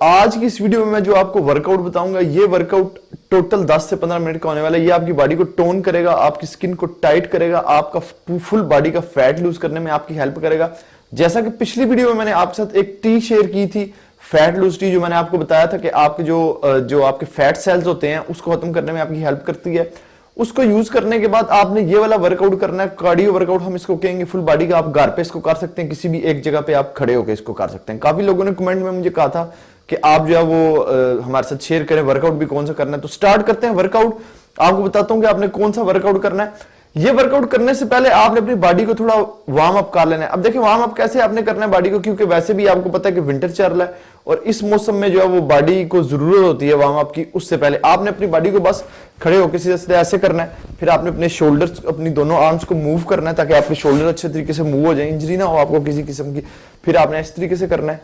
आज की इस वीडियो में मैं जो आपको वर्कआउट बताऊंगा, ये वर्कआउट टोटल 10 से 15 मिनट का होने वाला है। ये आपकी बॉडी को टोन करेगा, आपकी स्किन को टाइट करेगा, आपका फुल बॉडी का फैट लूज करने में आपकी हेल्प करेगा। जैसा कि पिछली वीडियो में मैंने आपके साथ एक टी शेयर की थी, फैट लूज टी, जो मैंने आपको बताया था कि आपके जो आपके फैट सेल्स होते हैं उसको खत्म करने में आपकी हेल्प करती है। उसको यूज करने के बाद आपने ये वाला वर्कआउट करना है, कार्डियो वर्कआउट हम इसको कहेंगे। फुल बॉडी का आप घर पे इसको कर सकते हैं, किसी भी एक जगह पे आप खड़े होकर इसको कर सकते हैं। काफी लोगों ने कमेंट में मुझे कहा था कि आप जो है वो हमारे साथ शेयर करें वर्कआउट भी कौन सा करना है। तो स्टार्ट करते हैं वर्कआउट। आपको बताता हूं कि आपने कौन सा वर्कआउट करना है। ये वर्कआउट करने से पहले आपने अपनी बॉडी को थोड़ा वार्म अप कर लेना है। अब देखिए वार्म अप कैसे आपने करना है बॉडी को, क्योंकि वैसे भी आपको पता है कि विंटर चल रहा है और इस मौसम में जो है वो बॉडी को जरूरत होती है वार्म अप की। उससे पहले आपने अपनी बॉडी को बस खड़े होकर सीधे सीधे ऐसे करना है। फिर आपने अपने शोल्डर्स, अपनी दोनों आर्म्स को मूव करना है ताकि आपके शोल्डर अच्छे तरीके से मूव हो जाए, इंजरी ना हो आपको किसी किस्म की। फिर आपने इस तरीके से करना है,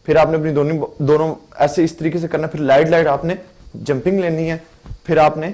फिर आपने अपनी दोनों ऐसे इस तरीके से करना है। फिर लाइट लाइट आपने जंपिंग लेनी है। फिर आपने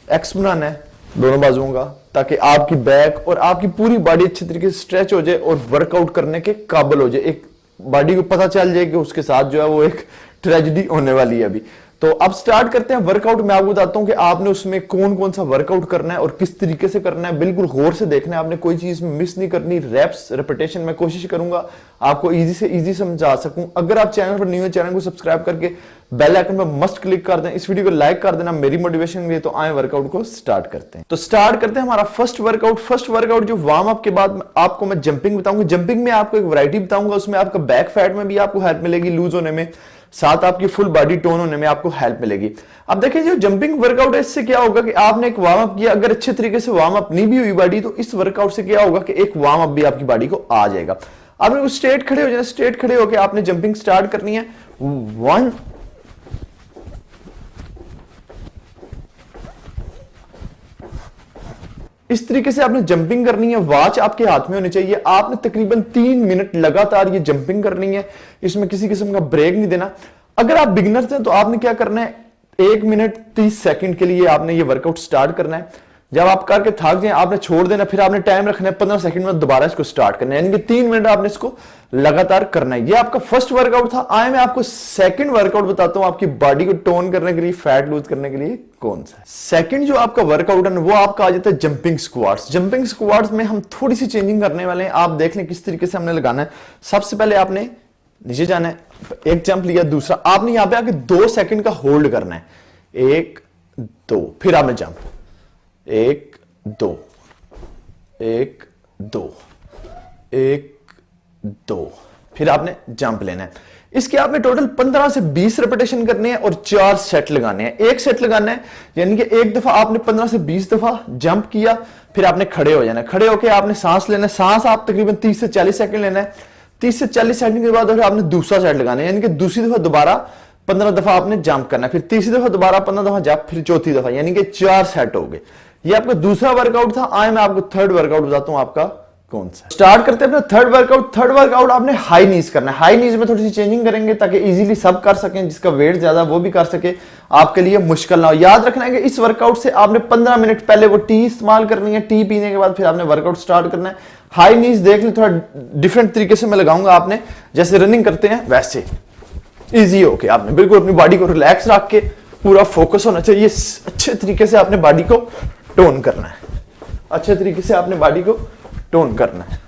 एक्स बनाना है दोनों बाजुओं का, ताकि आपकी बैक और आपकी पूरी बॉडी अच्छे तरीके से स्ट्रेच हो जाए और वर्कआउट करने के काबिल हो जाए। एक बॉडी को पता चल जाए कि उसके साथ जो है वो एक ट्रेजेडी होने वाली है अभी। तो अब स्टार्ट करते हैं वर्कआउट। मैं आपको बताता हूं कि आपने उसमें कौन कौन सा वर्कआउट करना है और किस तरीके से करना है। बिल्कुल गौर से देखना है, आपने कोई चीज मिस नहीं करनी। रैप्स रेपिटेशन मैं कोशिश करूंगा आपको इजी से इजी समझा सकूं। अगर आप चैनल पर न्यू है, चैनल को सब्सक्राइब करके बेल आइकन पर मस्ट क्लिक कर दें। इस वीडियो को लाइक कर देना मेरी मोटिवेशन के लिए। तो आए वर्कआउट को स्टार्ट करते हैं। तो स्टार्ट करते हैं हमारा फर्स्ट वर्कआउट। फर्स्ट वर्कआउट जो वार्म अप के बाद आपको मैं जंपिंग बताऊंगा। जंपिंग में आपको एक वैरायटी बताऊंगा, उसमें आपका बैक फैट में भी आपको हेल्प मिलेगी लूज होने में, साथ आपकी फुल बॉडी टोन होने में आपको हेल्प मिलेगी। अब देखिए जो जंपिंग वर्कआउट है, इससे क्या होगा कि आपने एक वार्म अप किया, अगर अच्छे तरीके से वार्म अप नहीं भी हुई बॉडी, तो इस वर्कआउट से क्या होगा कि एक वार्म अप भी आपकी बॉडी को आ जाएगा। आपने स्ट्रेट खड़े हो जाना, स्ट्रेट खड़े होकर आपने जंपिंग स्टार्ट करनी है। 1 इस तरीके से आपने जंपिंग करनी है। वॉच आपके हाथ में होनी चाहिए। आपने तकरीबन 3 मिनट लगातार ये जंपिंग करनी है, इसमें किसी किस्म का ब्रेक नहीं देना। अगर आप बिगिनर्स हैं तो आपने क्या करना है, 1 मिनट 30 सेकंड के लिए आपने ये वर्कआउट स्टार्ट करना है। जब आप करके थक जाए आपने छोड़ देना, फिर आपने टाइम रखना है 15 सेकंड में दोबारा इसको स्टार्ट करना है, यानी कि 3 मिनट आपने इसको लगातार करना है। ये आपका फर्स्ट वर्कआउट था। आए मैं आपको सेकंड वर्कआउट बताता हूं आपकी बॉडी को टोन करने के लिए, फैट लूज करने के लिए कौन सा है। सेकंड जो आपका वर्कआउट है वो आपका आ जाता है जंपिंग स्क्वाट्स। जंपिंग स्क्वाट्स में हम थोड़ी सी चेंजिंग करने वाले हैं। आप देख लें किस तरीके से हमने लगाना है। सबसे पहले आपने नीचे जाना है, एक जंप लिया, दूसरा आपने यहां पे आके 2 सेकंड का होल्ड करना है। 1 2, फिर आपने जंप, 1 2 1 2 1 2, फिर आपने जंप लेना है। इसके आपने टोटल 15 से 20 रेपिटेशन करने हैं और 4 सेट लगाने हैं। एक सेट लगाना है यानी कि एक दफा आपने 15 से 20 दफा जंप किया, फिर आपने खड़े हो जाना है। खड़े होकर आपने सांस लेना है। सांस आप तकरीबन 30 से 40 सेकंड लेना है। 30 से 40 सेकंड के बाद आपने दूसरा सेट लगाना है, यानी कि दूसरी दफा दोबारा 15 दफा आपने जंप करना है, फिर तीसरी दफा दोबारा 15 दफा जंप, फिर चौथी दफा, यानी कि 4 सेट हो गए। ये आपका दूसरा वर्कआउट था। आए मैं आपको थर्ड वर्कआउट बताता हूं आपका कौन सा। स्टार्ट करते हैं अपना थर्ड वर्कआउट। थर्ड वर्कआउट आपने हाई नीज करना है। हाई नीज में थोड़ी सी चेंजिंग करेंगे ताकि इजीली सब कर सकें, जिसका वेट ज्यादा वो भी कर सके, आपके लिए मुश्किल ना हो। याद रखना है कि इस वर्कआउट से आपने 15 मिनट पहले वो टी इस्तेमाल करनी है। टी पीने के बाद फिर आपने वर्कआउट स्टार्ट करना है। हाई नीज देख ले, थोड़ा डिफरेंट तरीके से मैं लगाऊंगा। आपने जैसे रनिंग करते हैं वैसे इजी होके आपने बिल्कुल अपनी बॉडी को रिलैक्स रख के पूरा फोकस होना चाहिए। अच्छे तरीके से आपने बॉडी को टोन करना है। अच्छे तरीके से आपने बॉडी को टोन करना है।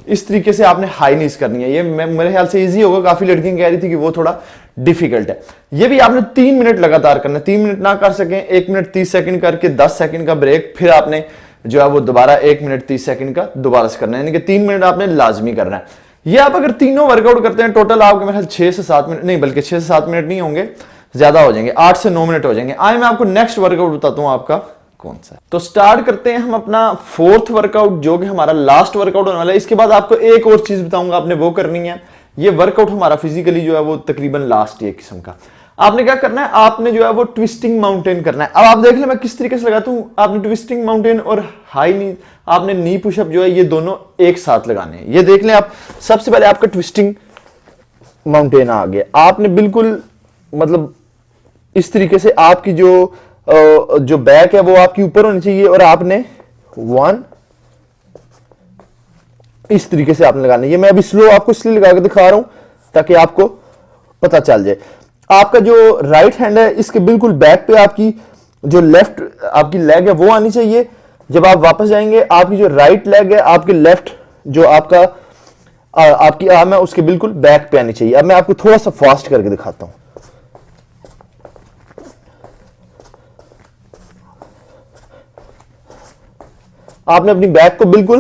इस तरीके से आपने हाई नीज करनी है। ये मेरे ख्याल से इजी होगा। काफी लड़कियां कह रही थी कि वो थोड़ा डिफिकल्ट है। ये भी आपने 3 मिनट लगातार करना है। 3 मिनट ना कर सकें, 1 मिनट 30 सेकंड करके 10 सेकंड का ब्रेक, फिर आपने जो है वो दोबारा 1 मिनट 30 सेकंड का दोबारा से करना है, यानी कि 3 मिनट आपने लाजमी करना है। ये आप अगर तीनों वर्कआउट करते हैं टोटल आपके मेरे ख्याल 6 से 7 मिनट नहीं, बल्कि 6 से 7 मिनट नहीं होंगे, ज्यादा हो जाएंगे, 8 से 9 मिनट हो जाएंगे। आए मैं आपको नेक्स्ट वर्कआउट बताता हूं आपका कौन सा है। तो स्टार्ट करते हैं हम अपना फोर्थ वर्कआउट, जो कि हमारा लास्ट वर्कआउट होने वाला है। इसके बाद आपको एक और चीज बताऊंगा आपने वो करनी है। ये वर्कआउट हमारा फिजिकली जो है वो तकरीबन लास्ट है किस्म का। आपने क्या करना है, आपने जो है वो ट्विस्टिंग माउंटेन करना है। अब आप देख ले मैं किस तरीके से लगाता हूं। आपने ट्विस्टिंग माउंटेन और हाई नी, आपने नी पुशअप जो है ये दोनों एक साथ लगाने हैं। ये देख लें आप, सबसे पहले आपका ट्विस्टिंग माउंटेन आ गया। आपने बिल्कुल मतलब इस तरीके से आपकी जो बैक है वो आपकी ऊपर होनी चाहिए और आपने 1 इस तरीके से आपने लगाना है। ये मैं अभी स्लो आपको इसलिए लगा के दिखा रहा हूं ताकि आपको पता चल जाए। आपका जो राइट हैंड है इसके बिल्कुल बैक पे आपकी जो लेफ्ट आपकी लेग है वो आनी चाहिए। जब आप वापस जाएंगे आपकी जो राइट लेग है आपके लेफ्ट जो आपका आपकी आर्म है उसके बिल्कुल बैक पे आनी चाहिए। अब मैं आपको थोड़ा सा फास्ट करके दिखाता हूं। आपने अपनी बैक को बिल्कुल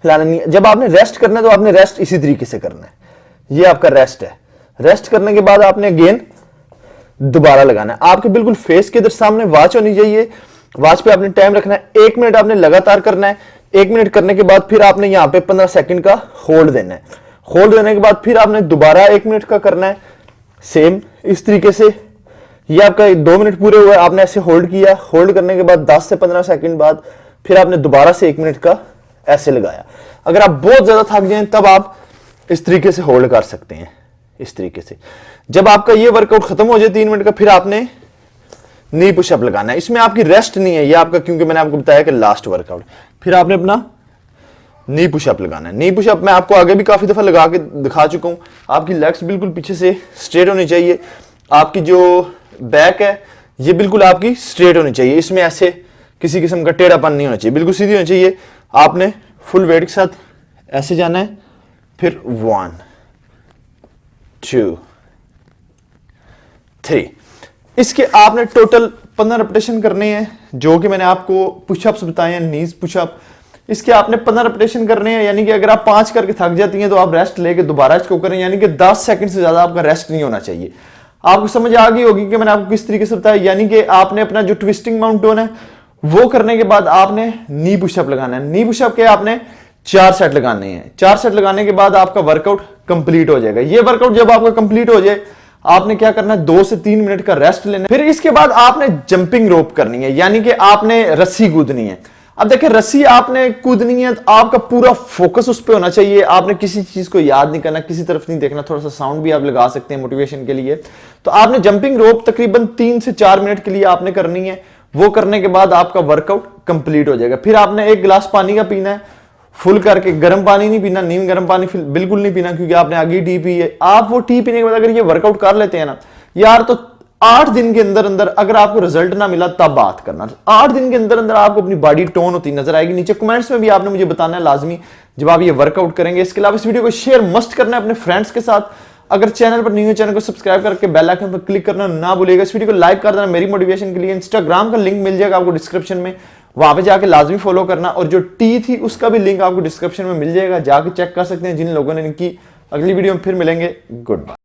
हिलाना नहीं है। जब आपने रेस्ट करना है तो आपने रेस्ट इसी तरीके से करना है। ये आपका रेस्ट है। रेस्ट करने के बाद आपने अगेन दोबारा लगाना है। आपके बिल्कुल फेस के इधर सामने वॉच होनी चाहिए। वॉच पे आपने टाइम रखना है। 1 मिनट आपने लगातार करना है। 1 मिनट करने के बाद फिर आपने यहां पे 15 सेकंड का होल्ड देना है। होल्ड देने के बाद फिर आपने दोबारा 1 मिनट का करना है सेम इस तरीके से। ये आपका 2 मिनट पूरे हुए, आपने ऐसे होल्ड किया। होल्ड करने के बाद 10 से 15 सेकंड बाद फिर आपने दोबारा से 1 मिनट का ऐसे लगाया। अगर आप बहुत ज्यादा थक जाएं तब आप इस तरीके से होल्ड कर सकते हैं, इस तरीके से। जब आपका ये वर्कआउट खत्म हो जाए 3 मिनट का, फिर आपने नी पुशअप लगाना है। इसमें आपकी रेस्ट नहीं है, ये आपका, क्योंकि मैंने आपको बताया कि लास्ट वर्कआउट। फिर आपने अपना नी पुशअप लगाना है। नी पुशअप मैं आपको आगे भी काफी दफा लगा के दिखा चुका हूं। आपकी लेग्स बिल्कुल पीछे से स्ट्रेट होनी चाहिए। आपकी जो बैक है ये बिल्कुल आपकी स्ट्रेट होनी चाहिए। इसमें ऐसे किसी किस्म का टेढ़ापन नहीं होना चाहिए, बिल्कुल सीधी होनी चाहिए। आपने फुल वेट के साथ ऐसे जाना है। फिर 1 2 3 इसके आपने टोटल 15 रेपिटेशन करने हैं, जो कि मैंने आपको पुशअप्स बताए हैं, नीज पुशअप। इसके आपने 15 रेपिटेशन करने हैं। यानी कि अगर आप 5 करके थक जाती हैं तो आप रेस्ट लेके दोबारा इसको करें। यानी कि 10 सेकंड से ज्यादा आपका रेस्ट नहीं होना चाहिए। आपको समझ आ गई होगी कि मैंने आपको किस तरीके से बताया। यानी कि आपने अपना जो ट्विस्टिंग माउंटेन है वो करने के बाद आपने नी पुशअप लगाना है। नी पुशअप के आपने 4 सेट लगाने हैं। 4 सेट लगाने के बाद आपका वर्कआउट कंप्लीट हो जाएगा। ये वर्कआउट जब आपका कंप्लीट हो जाए आपने क्या करना है, 2 से 3 मिनट का रेस्ट लेना है। फिर इसके बाद आपने जंपिंग रोप करनी है, यानी कि आपने रस्सी कूदनी है। अब देखिए रस्सी आपने कूदनी है तो आपका पूरा फोकस उस पर होना चाहिए। आपने किसी चीज को याद नहीं करना, किसी तरफ नहीं देखना। थोड़ा सा साउंड भी आप लगा सकते हैं मोटिवेशन के लिए। तो आपने जंपिंग रोप तकरीबन 3 से 4 मिनट के लिए आपने करनी है। वो करने के बाद आपका वर्कआउट कंप्लीट हो जाएगा। फिर आपने 1 गिलास पानी का पीना है फुल करके। गर्म पानी नहीं पीना, नीम गर्म पानी बिल्कुल नहीं पीना, क्योंकि आपने आगे टी पी है। आप वो टी पीने के बाद अगर ये वर्कआउट कर लेते हैं ना यार, तो 8 दिन के अंदर अंदर अगर आपको रिजल्ट ना मिला तब बात करना। 8 दिन के अंदर अंदर आपको अपनी बॉडी टोन होती नजर आएगी। नीचे कमेंट्स में भी आपने मुझे बताना है लाजमी जब आप ये वर्कआउट करेंगे। इसके अलावा इस वीडियो को शेयर मस्ट करना है अपने फ्रेंड्स के साथ। अगर चैनल पर नहीं हो चैनल को सब्सक्राइब करके बेल आइकन पर क्लिक करना ना भूलिएगा। इस वीडियो को लाइक कर देना मेरी मोटिवेशन के लिए। इंस्टाग्राम का लिंक मिल जाएगा आपको डिस्क्रिप्शन में, वहां पे जाके लाजमी फॉलो करना। और जो टी थी उसका भी लिंक आपको डिस्क्रिप्शन में मिल जाएगा, जाके चेक कर सकते हैं जिन लोगों ने इनकी। अगली वीडियो में फिर मिलेंगे। Good bye.